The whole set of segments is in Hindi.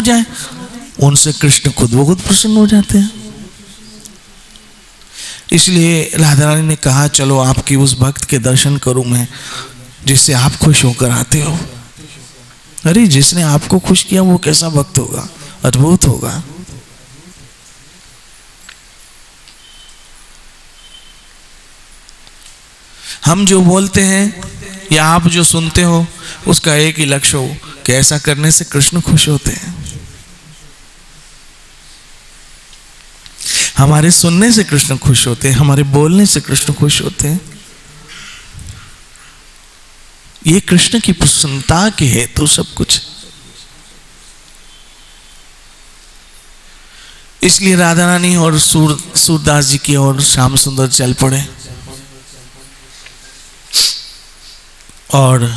हो जाए, उनसे कृष्ण खुद ब खुद प्रसन्न हो जाते हैं। इसलिए राधा रानी ने कहा चलो आपकी उस भक्त के दर्शन करूं मैं जिससे आप खुश होकर आते हो। अरे जिसने आपको खुश किया वो कैसा भक्त होगा, अद्भुत होगा। हम जो बोलते हैं या आप जो सुनते हो उसका एक ही लक्ष्य हो कि ऐसा करने से कृष्ण खुश होते हैं। हमारे सुनने से कृष्ण खुश होते हैं, हमारे बोलने से कृष्ण खुश होते हैं। ये कृष्ण की प्रसन्नता के हेतु सब कुछ। इसलिए राधा रानी और सूरदास जी की ओर श्याम सुंदर चल पड़े और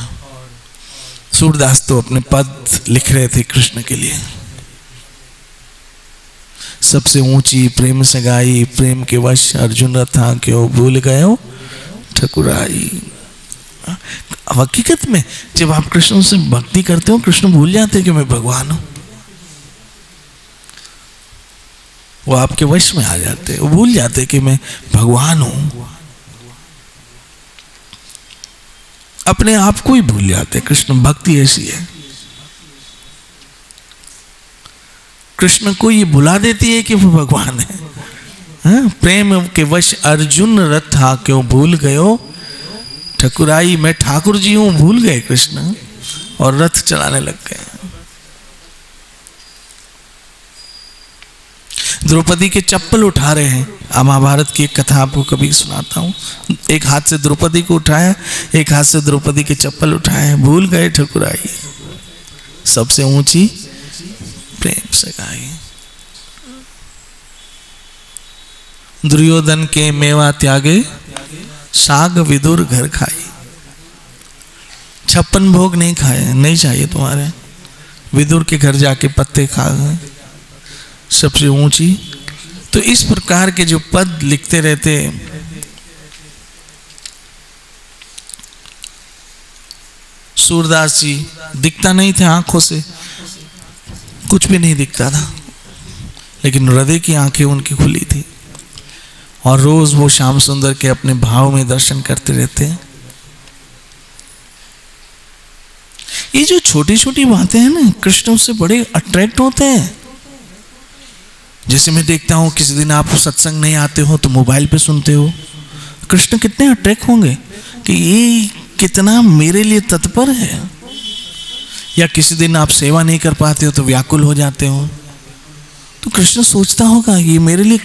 सूरदास तो अपने पद लिख रहे थे कृष्ण के लिए। सबसे ऊंची प्रेम से गाई, प्रेम के वश अर्जुन रथा क्यों भूल गए हो ठकुराई। हकीकत में जब आप कृष्ण से भक्ति करते हो, कृष्ण भूल जाते हैं कि मैं भगवान हूं। वो आपके वश में आ जाते हैं, वो भूल जाते हैं कि मैं भगवान हूं। अपने आप को ही भूल जाते हैं। कृष्ण भक्ति ऐसी है, कृष्ण को ये भुला देती है कि वो भगवान है। हाँ? प्रेम के वश अर्जुन रथा क्यों भूल गयो ठकुराई। मैं ठाकुर जी हूं, भूल गए कृष्ण और रथ चलाने लग गए। द्रौपदी के चप्पल उठा रहे हैं। महाभारत की एक कथा आपको कभी सुनाता हूं। एक हाथ से द्रौपदी को उठाया, एक हाथ से द्रौपदी के चप्पल उठाए। भूल गए ठकुराई, सबसे ऊंची प्रेम से गाई। दुर्योधन के मेवा त्यागे, साग विदुर घर खाई। 56 भोग नहीं खाए, नहीं चाहिए तुम्हारे। विदुर के घर जाके पत्ते खा गए, सबसे ऊंची। तो इस प्रकार के जो पद लिखते रहते, सूरदास जी दिखता नहीं थे आंखों से, कुछ भी नहीं दिखता था, लेकिन हृदय की आंखें उनकी खुली थी और रोज वो श्याम सुंदर के अपने भाव में दर्शन करते रहते हैं। ये जो छोटी छोटी बातें हैं ना, कृष्ण उससे बड़े अट्रैक्ट होते हैं। जैसे मैं देखता हूं किसी दिन आप सत्संग नहीं आते हो तो मोबाइल पे सुनते हो, कृष्ण कितने अट्रैक्ट होंगे कि ये कितना मेरे लिए तत्पर है। या किसी दिन आप सेवा नहीं कर पाते हो तो व्याकुल हो जाते हो, तो कृष्ण सोचता होगा ये मेरे लिए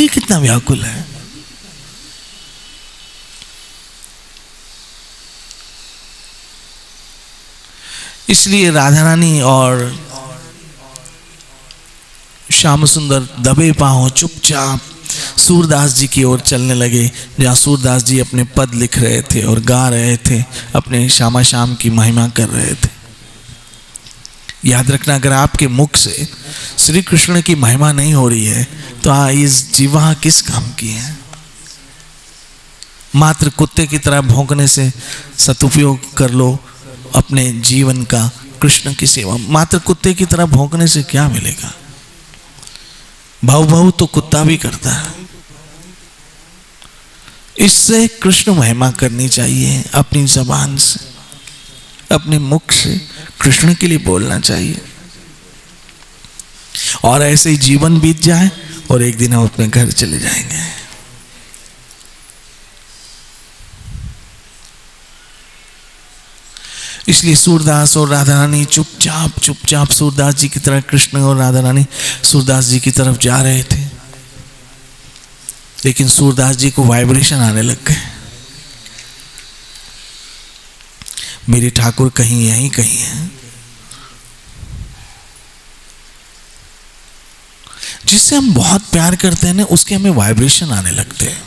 कितना व्याकुल है। इसलिए राधा रानी और श्याम सुंदर दबे पांव चुपचाप सूरदास जी की ओर चलने लगे, जहाँ सूरदास जी अपने पद लिख रहे थे और गा रहे थे, अपने श्यामा श्याम की महिमा कर रहे थे। याद रखना, अगर आपके मुख से श्री कृष्ण की महिमा नहीं हो रही है तो इस जीवा किस काम की है। मात्र कुत्ते की तरह भौंकने से सदुपयोग कर लो अपने जीवन का कृष्ण की सेवा। मात्र कुत्ते की तरह भौंकने से क्या मिलेगा। भाव भाव तो कुत्ता भी करता है। इससे कृष्ण महिमा करनी चाहिए, अपनी जबान से, अपने मुख से कृष्ण के लिए बोलना चाहिए। और ऐसे ही जीवन बीत जाए और एक दिन हम अपने घर चले जाएंगे। इसलिए सूरदास और राधा रानी चुपचाप सूरदास जी की तरफ, कृष्ण और राधा रानी सूरदास जी की तरफ जा रहे थे। लेकिन सूरदास जी को वाइब्रेशन आने लग गए, मेरे ठाकुर कहीं यहीं कहीं है। जिससे हम बहुत प्यार करते हैं ना, उसके हमें वाइब्रेशन आने लगते हैं।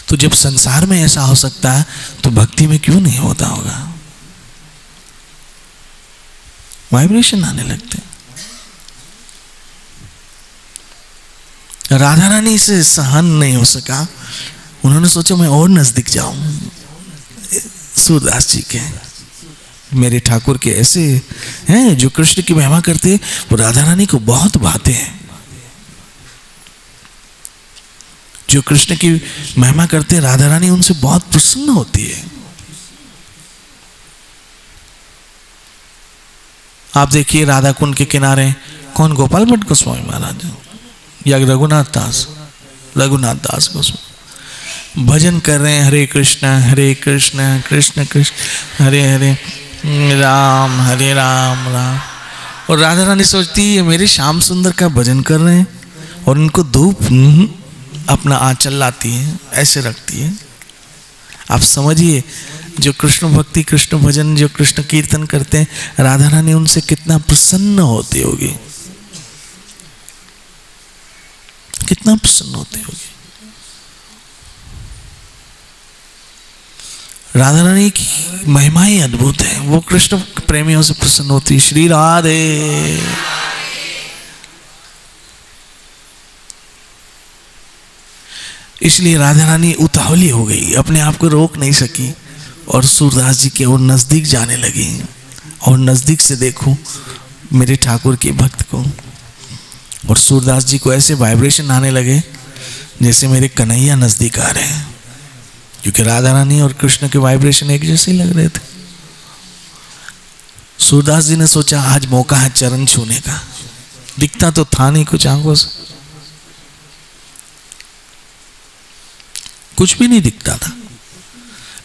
तो जब संसार में ऐसा हो सकता है तो भक्ति में क्यों नहीं होता होगा। वाइब्रेशन आने लगते हैं। राधा रानी से सहन नहीं हो सका, उन्होंने सोचा मैं और नजदीक जाऊं सूरदास जी के। मेरे ठाकुर के ऐसे हैं जो कृष्ण की महिमा करते हैं, वो राधा रानी को बहुत भाते हैं। जो कृष्ण की महिमा करते हैं, राधा रानी उनसे बहुत प्रसन्न होती है। आप देखिए राधा कुंड के किनारे कौन, गोपाल भट्ट गोस्वामी महाराज या रघुनाथ दास गोस्वामी भजन कर रहे हैं, हरे कृष्ण कृष्ण कृष्ण हरे हरे, राम हरे राम राम। और राधा रानी सोचती है मेरे श्याम सुंदर का भजन कर रहे हैं, और उनको धूप अपना आंचल लाती है, ऐसे रखती है। आप समझिए, जो कृष्ण भक्ति, कृष्ण भजन, जो कृष्ण कीर्तन करते हैं, राधा रानी उनसे कितना प्रसन्न होती होगी, कितना प्रसन्न होती होगी। राधा रानी की महिमा ही अद्भुत है, वो कृष्ण प्रेमियों से प्रसन्न होती है। श्री राधे। इसलिए राधा रानी उतावली हो गई, अपने आप को रोक नहीं सकी और सूरदास जी के और नजदीक जाने लगी। और नजदीक से देखो मेरे ठाकुर के भक्त को, और सूरदास जी को ऐसे वाइब्रेशन आने लगे जैसे मेरे कन्हैया नजदीक आ रहे हैं, क्योंकि राधा रानी और कृष्ण के वाइब्रेशन एक जैसे ही लग रहे थे। सूरदास जी ने सोचा आज मौका है चरण छूने का। दिखता तो था नहीं कुछ आंखों से, कुछ भी नहीं दिखता था,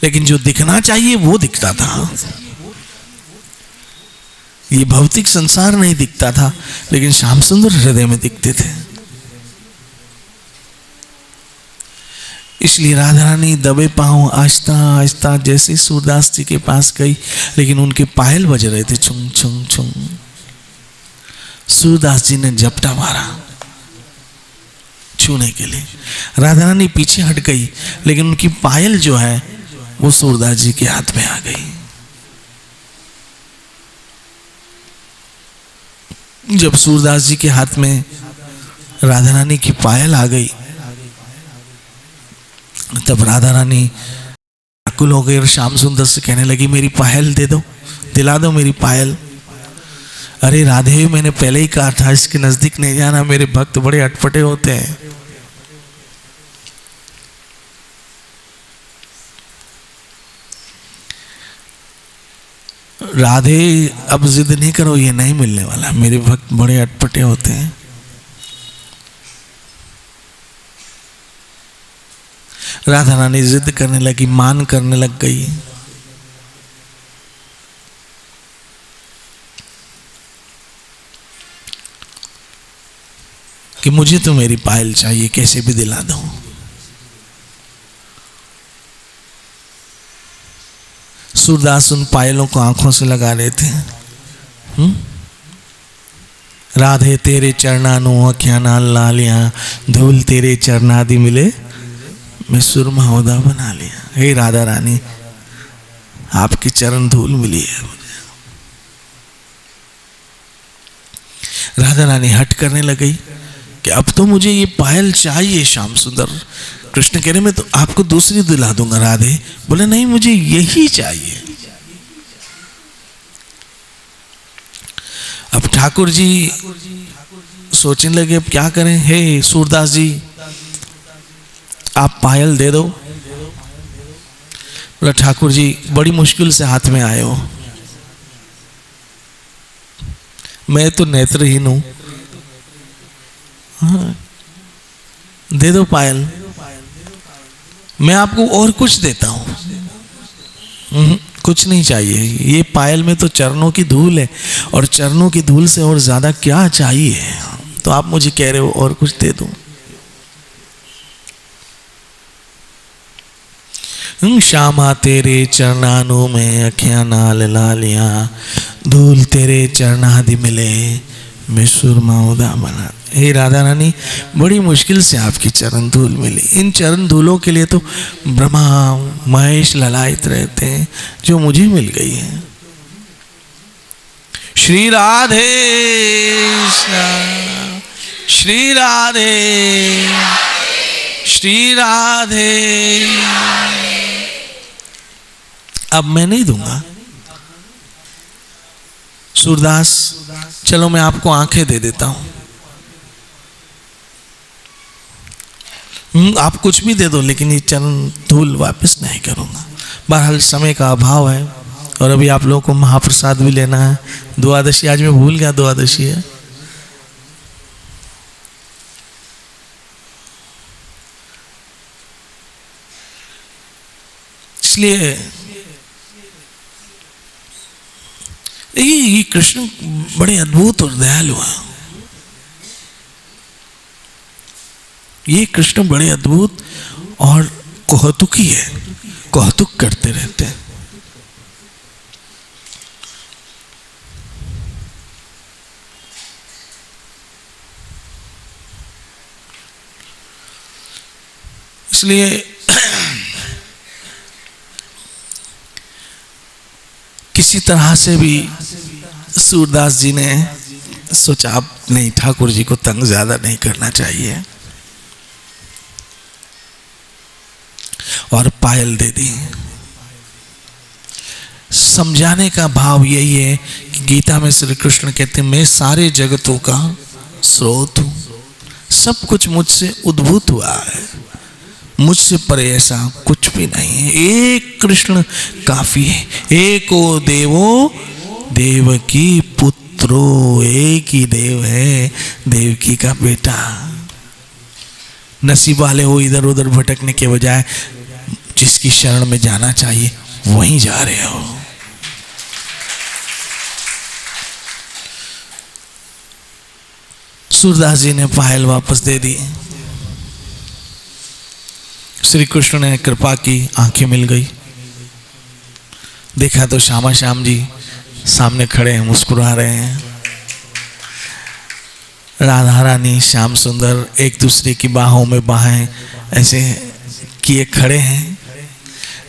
लेकिन जो दिखना चाहिए वो दिखता था। ये भौतिक संसार नहीं दिखता था, लेकिन श्याम सुंदर हृदय में दिखते थे। इसलिए राधा रानी दबे पांव आहिस्ता आहिस्ता जैसे सूरदास जी के पास गई, लेकिन उनके पायल बज रहे थे छुंग छुंग छुंग। सूरदास जी ने झपटा मारा छूने के लिए, राधा रानी पीछे हट गई, लेकिन उनकी पायल जो है वो सूरदास जी के हाथ में आ गई। जब सूरदास जी के हाथ में राधा रानी की पायल आ गई, तब राधा रानी आकुल हो गई और श्याम सुंदर से कहने लगी मेरी पायल दे दो, दिला दो मेरी पायल। अरे राधे, मैंने पहले ही कहा था इसके नजदीक नहीं जाना, मेरे भक्त बड़े अटपटे होते हैं। राधे अब जिद नहीं करो, ये नहीं मिलने वाला, मेरे भक्त बड़े अटपटे होते हैं। राधा रानी जिद करने लगी, मान करने लग गई। कि मुझे तो मेरी पायल चाहिए, कैसे भी दिला दो। सूरदास उन पायलों को आंखों से लगा रहे थे। राधे तेरे चरणानु अखियां नाल लालिया, धूल तेरे चरणादि मिले मैं सुरमा होदा बना लिया। हे राधा रानी, आपकी चरण धूल मिली है मुझे। राधा रानी हट करने लगी कि अब तो मुझे ये पायल चाहिए श्याम सुंदर। कृष्ण कह रहे मैं तो आपको दूसरी दिला दूंगा। राधे बोले नहीं, मुझे यही चाहिए। अब ठाकुर जी सोचने लगे अब क्या करें। हे सूरदास जी, आप पायल दे दो। बोला ठाकुर जी बड़ी मुश्किल से हाथ में आए हो, मैं तो नेत्रहीन हूं। हाँ, दे दो पायल, मैं आपको और कुछ देता हूं। कुछ नहीं चाहिए, ये पायल में तो चरणों की धूल है, और चरणों की धूल से और ज्यादा क्या चाहिए। तो आप मुझे कह रहे हो और कुछ दे दो। श्यामा तेरे चरणानु में अखियां नाल लालिया, धूल तेरे चरणादि मिले मैं सुरमा उदा बना। हे राधा रानी, बड़ी मुश्किल से आपकी चरण धूल मिली। इन चरण धूलों के लिए तो ब्रह्मा महेश ललायित रहते हैं, जो मुझे मिल गई है। श्री राधे श्री राधे श्री राधे। अब मैं नहीं दूंगा, सूरदास चलो मैं आपको आंखें दे देता हूं, आप कुछ भी दे दो लेकिन ये चरण धूल वापस नहीं करूंगा। बहरहाल समय का अभाव है और अभी आप लोगों को महाप्रसाद भी लेना है। द्वादशी, आज मैं भूल गया द्वादशी है। इसलिए ये कृष्ण बड़े अद्भुत और दयालु हैं। ये कृष्ण बड़े अद्भुत और कौतुकी है, कौतुक करते रहते हैं। इसलिए किसी तरह से भी सूरदास जी ने सोचा अब नहीं, ठाकुर जी को तंग ज्यादा नहीं करना चाहिए, और पायल दे दी। समझाने का भाव यही है कि गीता में श्री कृष्ण कहते हैं मैं सारे जगतों का स्रोत हूं, सब कुछ मुझसे उद्भूत हुआ है, मुझसे परे ऐसा कुछ भी नहीं है। एक कृष्ण काफी है, एको देवो देवकी पुत्रो, एक ही देव है, देवकी का बेटा। नसीब वाले हो इधर उधर भटकने के बजाय जिसकी शरण में जाना चाहिए वहीं जा रहे हो। सूरदास जी ने पायल वापस दे दी। श्री कृष्ण ने कृपा की, आंखें मिल गई। देखा तो श्यामा श्याम जी सामने खड़े हैं, मुस्कुरा रहे हैं। राधा रानी श्याम सुंदर एक दूसरे की बाहों में बाहें ऐसे किए खड़े हैं।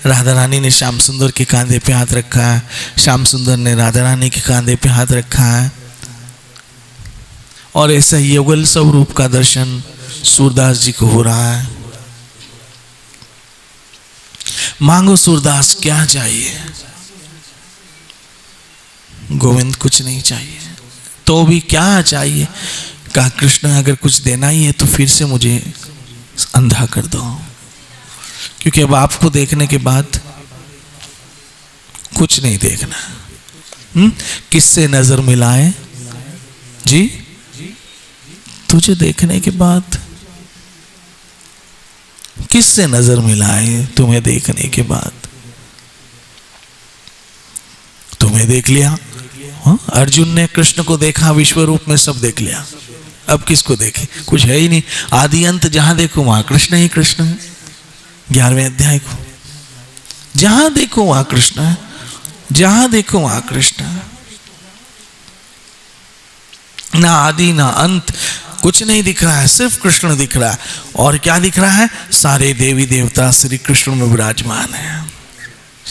राधा रानी ने श्याम सुंदर के कांधे पे हाथ रखा है, श्याम सुंदर ने राधा रानी के कांधे पे हाथ रखा है, और ऐसा युगल स्वरूप का दर्शन सूरदास जी को हो रहा है। मांगो सूरदास क्या चाहिए? गोविंद कुछ नहीं चाहिए, तो भी क्या चाहिए? कहा कृष्ण अगर कुछ देना ही है तो फिर से मुझे अंधा कर दो, क्योंकि अब आपको देखने के बाद कुछ नहीं देखना। किससे नजर मिलाए जी? तुझे देखने के बाद किससे नजर मिलाए? तुम्हें देखने के बाद तुम्हें देख लिया। अर्जुन ने कृष्ण को देखा, विश्व रूप में सब देख लिया, अब किसको देखे? कुछ है ही नहीं। आदि अंत जहां देखो वहां कृष्ण ही कृष्ण है। 11वें अध्याय को जहां देखो वहां कृष्ण है, जहां देखो वहां कृष्ण है। ना आदि ना अंत, कुछ नहीं दिख रहा है, सिर्फ कृष्ण दिख रहा है। और क्या दिख रहा है? सारे देवी देवता श्री कृष्ण में विराजमान है।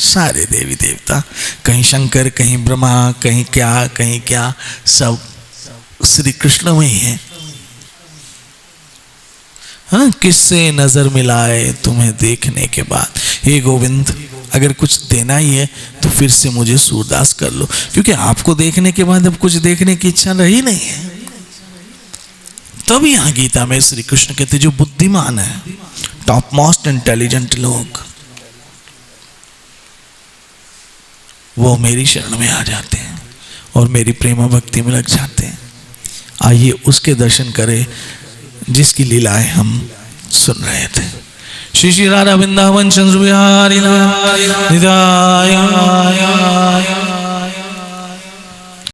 सारे देवी देवता, कहीं शंकर, कहीं ब्रह्मा, कहीं क्या, सब श्री कृष्ण में ही है। हाँ, किससे नजर मिलाए तुम्हें देखने के बाद? हे गोविंद अगर कुछ देना ही है तो फिर से मुझे सूरदास कर लो, क्योंकि आपको देखने के बाद अब कुछ देखने की इच्छा रही नहीं है। तब यहां गीता में श्री कृष्ण कहते जो बुद्धिमान है, टॉप मोस्ट इंटेलिजेंट लोग, वो मेरी शरण में आ जाते हैं और मेरी प्रेमा भक्ति में लग जाते हैं। आइए उसके दर्शन करें जिसकी लीलाएं हम सुन रहे थे। श्री श्री राधा वृंदावन चंद्र बिहारी लाल।